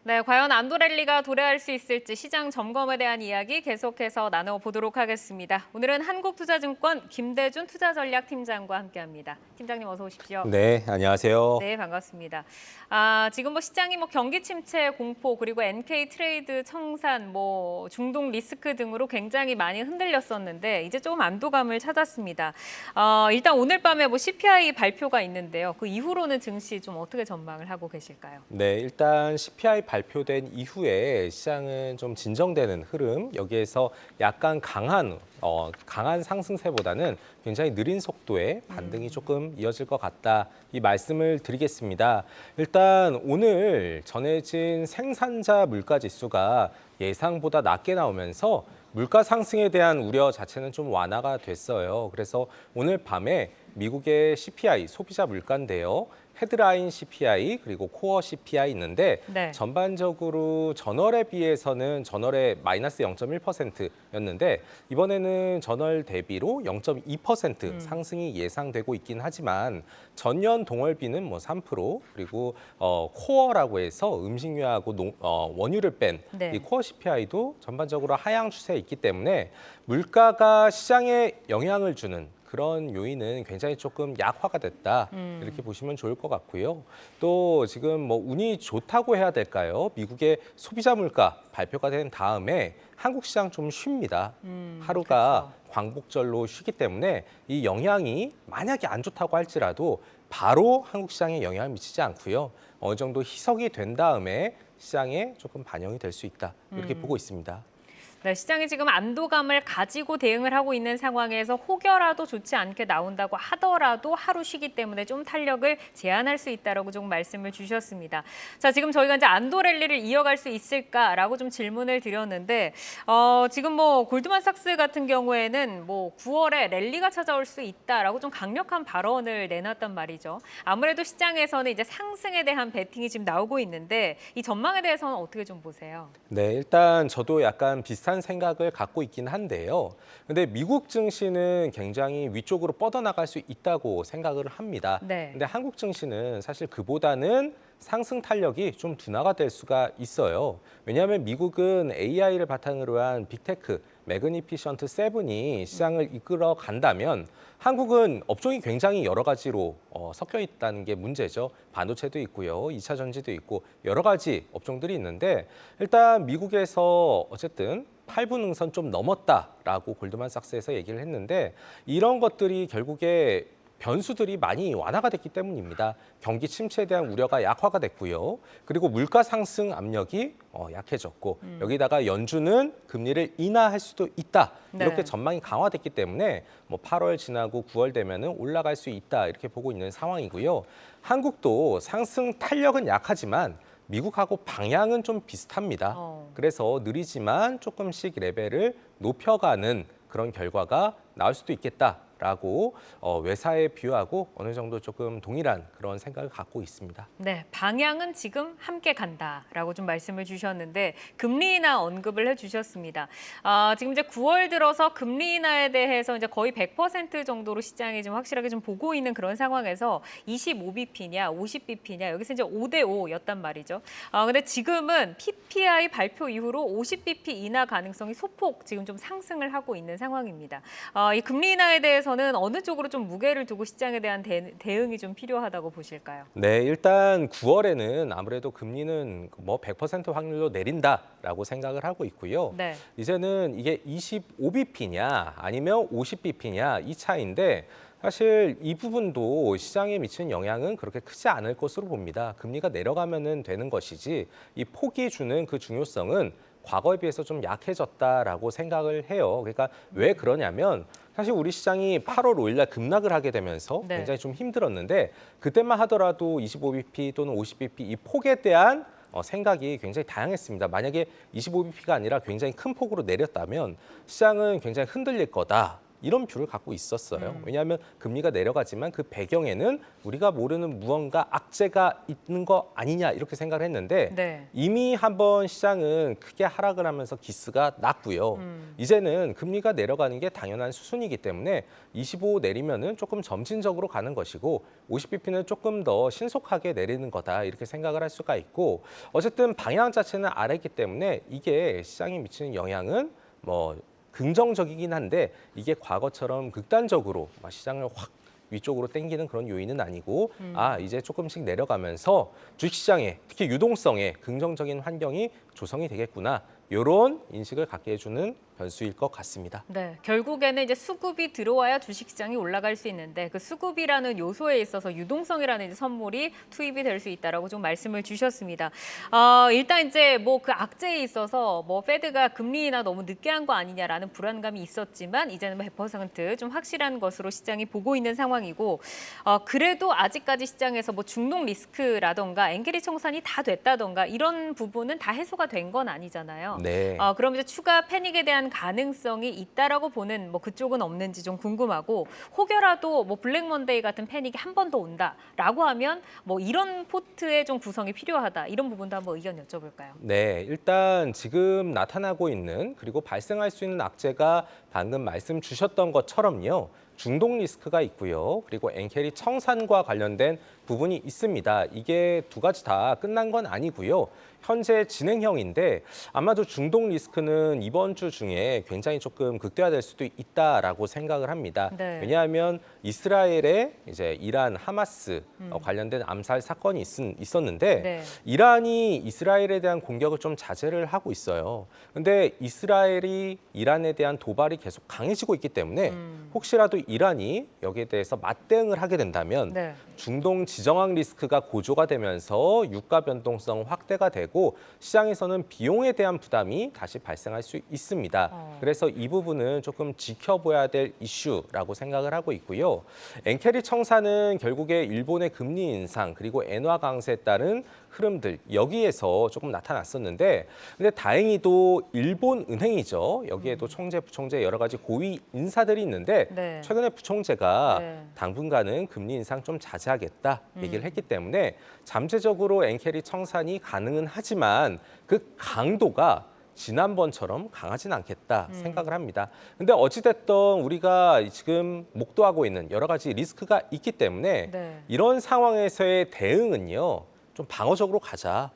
네, 과연 안도랠리가 도래할 수 있을지 시장 점검에 대한 이야기 계속해서 나눠보도록 하겠습니다. 오늘은 한국투자증권 김대준 투자전략팀장과 함께합니다. 팀장님 어서 오십시오. 네, 안녕하세요. 네, 반갑습니다. 지금 시장이 경기 침체 공포 그리고 NK 트레이드 청산 중동 리스크 등으로 굉장히 많이 흔들렸었는데 이제 조금 안도감을 찾았습니다. 일단 오늘 밤에 CPI 발표가 있는데요. 그 이후로는 증시 좀 어떻게 전망을 하고 계실까요? 네, 일단 CPI 발표된 이후에 시장은 좀 진정되는 흐름, 여기에서 약간 강한 상승세보다는 굉장히 느린 속도의 반등이 조금 이어질 것 같다. 이 말씀을 드리겠습니다. 일단 오늘 전해진 생산자 물가 지수가 예상보다 낮게 나오면서 물가 상승에 대한 우려 자체는 좀 완화가 됐어요. 그래서 오늘 밤에 미국의 CPI, 소비자 물가인데요. 헤드라인 CPI 그리고 코어 CPI 있는데 네. 전반적으로 전월에 비해서는 전월에 마이너스 0.1%였는데 이번에는 전월 대비로 0.2% 상승이 예상되고 있긴 하지만 전년 동월비는 3% 그리고 코어라고 해서 음식료하고 원유를 뺀 이 네. 코어 CPI도 전반적으로 하향 추세에 있기 때문에 물가가 시장에 영향을 주는 그런 요인은 굉장히 조금 약화가 됐다 이렇게 보시면 좋을 것 같고요. 또 지금 운이 좋다고 해야 될까요? 미국의 소비자 물가 발표가 된 다음에 한국 시장 좀 쉽니다. 하루가 그렇죠. 광복절로 쉬기 때문에 이 영향이 만약에 안 좋다고 할지라도 바로 한국 시장에 영향을 미치지 않고요. 어느 정도 희석이 된 다음에 시장에 조금 반영이 될 수 있다 이렇게 보고 있습니다. 네, 시장이 지금 안도감을 가지고 대응을 하고 있는 상황에서 혹여라도 좋지 않게 나온다고 하더라도 하루 쉬기 때문에 좀 탄력을 제한할 수 있다라고 좀 말씀을 주셨습니다. 자, 지금 저희가 이제 안도 랠리를 이어갈 수 있을까라고 좀 질문을 드렸는데 지금 골드만삭스 같은 경우에는 9월에 랠리가 찾아올 수 있다라고 좀 강력한 발언을 내놨단 말이죠. 아무래도 시장에서는 이제 상승에 대한 베팅이 지금 나오고 있는데 이 전망에 대해서는 어떻게 좀 보세요? 네, 일단 저도 약간 비슷한 생각을 갖고 있긴 한데요. 근데 미국 증시는 굉장히 위쪽으로 뻗어나갈 수 있다고 생각을 합니다. 네. 근데 한국 증시는 사실 그보다는 상승 탄력이 좀 둔화가 될 수가 있어요. 왜냐하면 미국은 AI를 바탕으로 한 빅테크, 매그니피션트 7이 시장을 이끌어 간다면 한국은 업종이 굉장히 여러 가지로 섞여 있다는 게 문제죠. 반도체도 있고요. 2차 전지도 있고 여러 가지 업종들이 있는데 일단 미국에서 어쨌든 8분 응선 좀 넘었다라고 골드만삭스에서 얘기를 했는데 이런 것들이 결국에 변수들이 많이 완화가 됐기 때문입니다. 경기 침체에 대한 우려가 약화가 됐고요. 그리고 물가 상승 압력이 약해졌고 여기다가 연준은 금리를 인하할 수도 있다. 이렇게 네. 전망이 강화됐기 때문에 8월 지나고 9월 되면은 올라갈 수 있다. 이렇게 보고 있는 상황이고요. 한국도 상승 탄력은 약하지만 미국하고 방향은 좀 비슷합니다. 그래서 느리지만 조금씩 레벨을 높여가는 그런 결과가 나올 수도 있겠다라고 외사에 비유하고 어느 정도 조금 동일한 그런 생각을 갖고 있습니다. 네, 방향은 지금 함께 간다라고 좀 말씀을 주셨는데 금리 인하 언급을 해주셨습니다. 지금 이제 9월 들어서 금리 인하에 대해서 이제 거의 100% 정도로 시장이 좀 확실하게 좀 보고 있는 그런 상황에서 25bp냐, 50bp냐 여기서 이제 5대 5였단 말이죠. 근데 지금은 PPI 발표 이후로 50bp 인하 가능성이 소폭 지금 좀 상승을 하고 있는 상황입니다. 이 금리 인하에 대해서는 어느 쪽으로 좀 무게를 두고 시장에 대한 대응이 좀 필요하다고 보실까요? 네, 일단 9월에는 아무래도 금리는 100% 확률로 내린다라고 생각을 하고 있고요. 네. 이제는 이게 25bp냐 아니면 50bp냐 이 차이인데 사실 이 부분도 시장에 미치는 영향은 그렇게 크지 않을 것으로 봅니다. 금리가 내려가면은 되는 것이지 이 폭이 주는 그 중요성은 과거에 비해서 좀 약해졌다라고 생각을 해요. 그러니까 왜 그러냐면 사실 우리 시장이 8월 5일 날 급락을 하게 되면서 네. 굉장히 좀 힘들었는데 그때만 하더라도 25bp 또는 50bp 이 폭에 대한 생각이 굉장히 다양했습니다. 만약에 25bp가 아니라 굉장히 큰 폭으로 내렸다면 시장은 굉장히 흔들릴 거다. 이런 뷰를 갖고 있었어요. 왜냐하면 금리가 내려가지만 그 배경에는 우리가 모르는 무언가 악재가 있는 거 아니냐 이렇게 생각을 했는데 네. 이미 한번 시장은 크게 하락을 하면서 기스가 났고요. 이제는 금리가 내려가는 게 당연한 수순이기 때문에 25 내리면은 조금 점진적으로 가는 것이고 50bp는 조금 더 신속하게 내리는 거다 이렇게 생각을 할 수가 있고 어쨌든 방향 자체는 아래이기 때문에 이게 시장에 미치는 영향은 뭐 긍정적이긴 한데 이게 과거처럼 극단적으로 시장을 확 위쪽으로 당기는 그런 요인은 아니고 이제 조금씩 내려가면서 주식시장에 특히 유동성에 긍정적인 환경이 조성이 되겠구나. 이런 인식을 갖게 해주는 변수일 것 같습니다. 네, 결국에는 이제 수급이 들어와야 주식시장이 올라갈 수 있는데 그 수급이라는 요소에 있어서 유동성이라는 이제 선물이 투입이 될 수 있다라고 좀 말씀을 주셨습니다. 일단 이제 뭐 그 악재에 있어서 뭐 페드가 금리 인하 너무 늦게 한 거 아니냐라는 불안감이 있었지만 이제는 100%좀 확실한 것으로 시장이 보고 있는 상황이고 그래도 아직까지 시장에서 뭐 중독 리스크라던가 엔게리 청산이 다 됐다던가 이런 부분은 다 해소가 된 건 아니잖아요. 네. 그럼 이제 추가 패닉에 대한 가능성이 있다라고 보는 뭐 그쪽은 없는지 좀 궁금하고 혹여라도 뭐 블랙 먼데이 같은 패닉이 한 번 더 온다라고 하면 뭐 이런 포트의 좀 구성이 필요하다 이런 부분도 한번 의견 여쭤볼까요? 네, 일단 지금 나타나고 있는 그리고 발생할 수 있는 악재가 방금 말씀 주셨던 것처럼요. 중독 리스크가 있고요. 그리고 엔캐리 청산과 관련된 부분이 있습니다. 이게 두 가지 다 끝난 건 아니고요. 현재 진행형인데 아마도 중독 리스크는 이번 주 중에 굉장히 조금 극대화될 수도 있다라고 생각을 합니다. 네. 왜냐하면 이스라엘의 이제 이란 하마스 관련된 암살 사건이 있었는데 네. 이란이 이스라엘에 대한 공격을 좀 자제를 하고 있어요. 근데 이스라엘이 이란에 대한 도발이 계속 강해지고 있기 때문에 혹시라도 이란이 여기에 대해서 맞대응을 하게 된다면 네. 중동 지정학 리스크가 고조가 되면서 유가 변동성 확대가 되고 시장에서는 비용에 대한 부담이 다시 발생할 수 있습니다. 그래서 이 부분은 조금 지켜봐야 될 이슈라고 생각을 하고 있고요. 엔캐리 청산은 결국에 일본의 금리 인상 그리고 엔화 강세에 따른 흐름들 여기에서 조금 나타났었는데 근데 다행히도 일본 은행이죠. 여기에도 총재, 부총재 여러 가지 고위 인사들이 있는데 네. 최근에 부총재가 네. 당분간은 금리 인상 좀 자제하겠다 얘기를 했기 때문에 잠재적으로 엔캐리 청산이 가능은 하지만 그 강도가 지난번처럼 강하진 않겠다 생각을 합니다. 근데 어찌됐든 우리가 지금 목도하고 있는 여러 가지 리스크가 있기 때문에 네. 이런 상황에서의 대응은요. 좀 방어적으로 가자.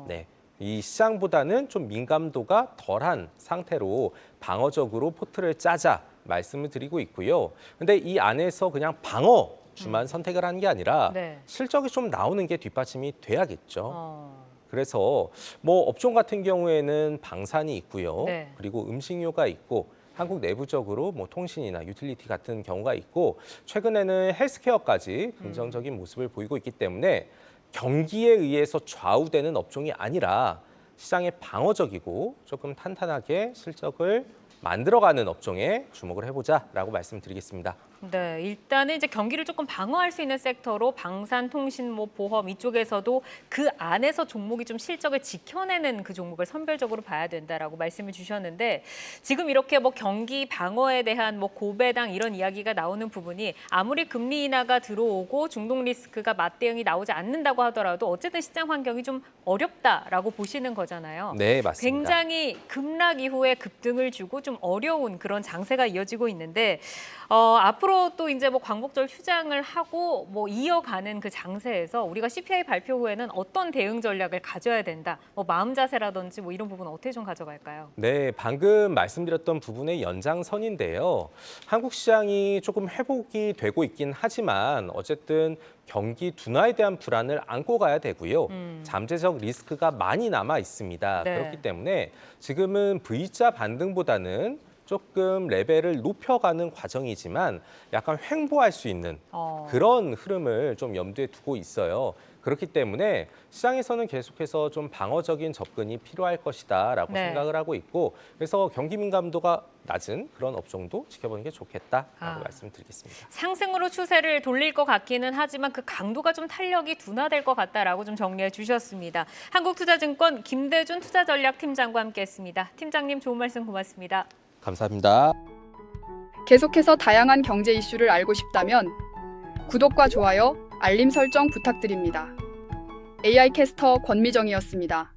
네. 이 시장보다는 좀 민감도가 덜한 상태로 방어적으로 포트를 짜자 말씀을 드리고 있고요. 근데 이 안에서 그냥 방어주만 선택을 하는 게 아니라 네. 실적이 좀 나오는 게 뒷받침이 돼야겠죠. 그래서 뭐 업종 같은 경우에는 방산이 있고요. 네. 그리고 음식료가 있고 한국 내부적으로 뭐 통신이나 유틸리티 같은 경우가 있고 최근에는 헬스케어까지 긍정적인 모습을 보이고 있기 때문에 경기에 의해서 좌우되는 업종이 아니라 시장의 방어적이고 조금 탄탄하게 실적을 만들어가는 업종에 주목을 해보자라고 말씀드리겠습니다. 네, 일단은 이제 경기를 조금 방어할 수 있는 섹터로 방산, 통신, 뭐 보험 이쪽에서도 그 안에서 종목이 좀 실적을 지켜내는 그 종목을 선별적으로 봐야 된다라고 말씀을 주셨는데 지금 이렇게 뭐 경기 방어에 대한 뭐 고배당 이런 이야기가 나오는 부분이 아무리 금리 인하가 들어오고 중동 리스크가 맞대응이 나오지 않는다고 하더라도 어쨌든 시장 환경이 좀 어렵다라고 보시는 거잖아요. 네, 맞습니다. 굉장히 급락 이후에 급등을 주고 좀 어려운 그런 장세가 이어지고 있는데 앞으로 또 이제 뭐 광복절 휴장을 하고 뭐 이어가는 그 장세에서 우리가 CPI 발표 후에는 어떤 대응 전략을 가져야 된다. 뭐 마음 자세라든지 뭐 이런 부분 어떻게 좀 가져갈까요? 네, 방금 말씀드렸던 부분의 연장선인데요. 한국 시장이 조금 회복이 되고 있긴 하지만 어쨌든 경기 둔화에 대한 불안을 안고 가야 되고요. 잠재적 리스크가 많이 남아 있습니다. 네. 그렇기 때문에 지금은 V자 반등보다는 조금 레벨을 높여가는 과정이지만 약간 횡보할 수 있는 그런 흐름을 좀 염두에 두고 있어요. 그렇기 때문에 시장에서는 계속해서 좀 방어적인 접근이 필요할 것이다라고 네. 생각을 하고 있고 그래서 경기 민감도가 낮은 그런 업종도 지켜보는 게 좋겠다라고 말씀드리겠습니다. 상승으로 추세를 돌릴 것 같기는 하지만 그 강도가 좀 탄력이 둔화될 것 같다라고 좀 정리해 주셨습니다. 한국투자증권 김대준 투자전략팀장과 함께했습니다. 팀장님 좋은 말씀 고맙습니다. 감사합니다. 계속해서 다양한 경제 이슈를 알고 싶다면 구독과 좋아요, 알림 설정 부탁드립니다. AI 캐스터 권미정이었습니다.